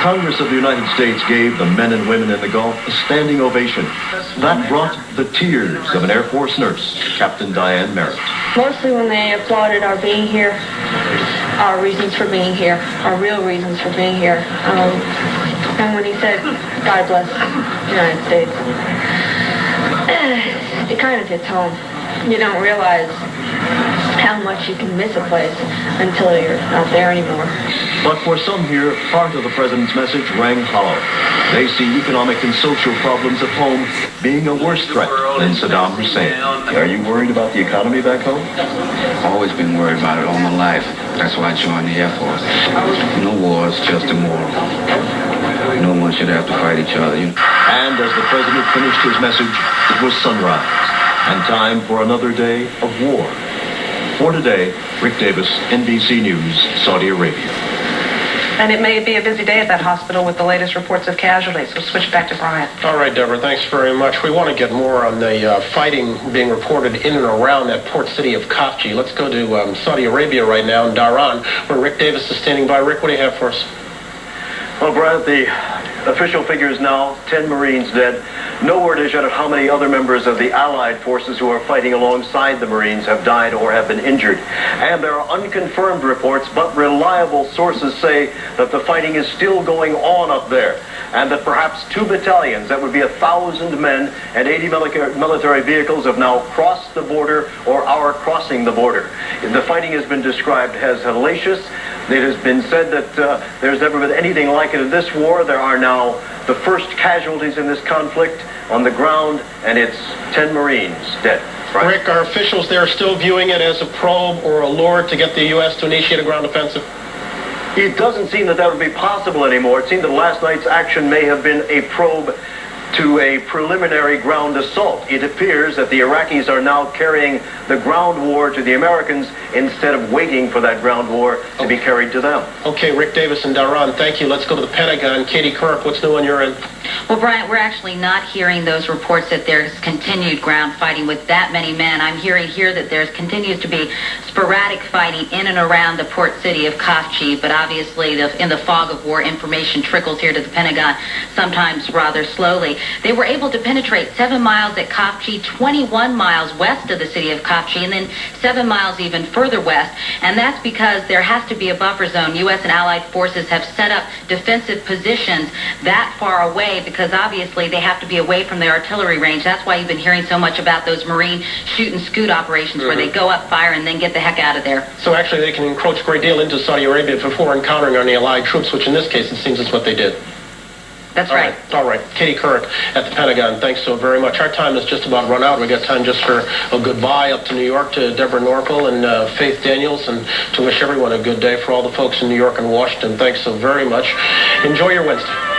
Congress of the United States gave the men and women in the Gulf a standing ovation. That brought the tears of an Air Force nurse, Captain Diane Merritt. Mostly when they applauded our being here, our reasons for being here, our real reasons for being here. And when he said, God bless the United States, it kind of hits home. You don't realize how much you can miss a place until you're not there anymore. But for some here, part of the president's message rang hollow. They see economic and social problems at home being a worse threat than Saddam Hussein. Are you worried about the economy back home? Always been worried about it all my life. That's why I joined the Air Force. No wars, just immoral. No one should have to fight each other. And as the president finished his message, it was sunrise, and time for another day of war. For today, Rick Davis, NBC News, Saudi Arabia. And it may be a busy day at that hospital with the latest reports of casualties. We'll switch back to Bryant. All right, Deborah, thanks very much. We want to get more on the fighting being reported in and around that port city of Khafji. Let's go to Saudi Arabia right now in Dhahran, where Rick Davis is standing by. Rick, what do you have for us? Well, Bryant, the official figures now, 10 Marines dead. No word is yet of how many other members of the Allied forces who are fighting alongside the Marines have died or have been injured. And there are unconfirmed reports, but reliable sources say that the fighting is still going on up there, and that perhaps 2 battalions, that would be 1,000 men and 80 military vehicles, have now crossed the border or are crossing the border. The fighting has been described as hellacious. It has been said that there's never been anything like it in this war. There are now the first casualties in this conflict on the ground, and it's 10 Marines dead. Right. Rick, are officials there still viewing it as a probe or a lure to get the U.S. to initiate a ground offensive? It doesn't seem that would be possible anymore. It seemed that last night's action may have been a probe to a preliminary ground assault. It appears that the Iraqis are now carrying the ground war to the Americans instead of waiting for that ground war to be carried to them. Okay, Rick Davis and Dhahran, thank you. Let's go to the Pentagon. Katie Couric, what's new on your end? Well, Bryant, we're actually not hearing those reports that there's continued ground fighting with that many men. I'm hearing here that there continues to be sporadic fighting in and around the port city of Khafji, but obviously in the fog of war, information trickles here to the Pentagon, sometimes rather slowly. They were able to penetrate 7 miles at Khafji, 21 miles west of the city of Khafji, and then 7 miles even further west. And that's because there has to be a buffer zone. U.S. and allied forces have set up defensive positions that far away because obviously they have to be away from their artillery range. That's why you've been hearing so much about those Marine shoot and scoot operations where they go up, fire, and then get the heck out of there. So actually they can encroach a great deal into Saudi Arabia before encountering any allied troops, which in this case it seems is what they did. That's right. All right. Katie Couric at the Pentagon, thanks so very much. Our time has just about run out. We got time just for a goodbye up to New York to Deborah Norville and Faith Daniels, and to wish everyone a good day. For all the folks in New York and Washington, thanks so very much. Enjoy your Wednesday.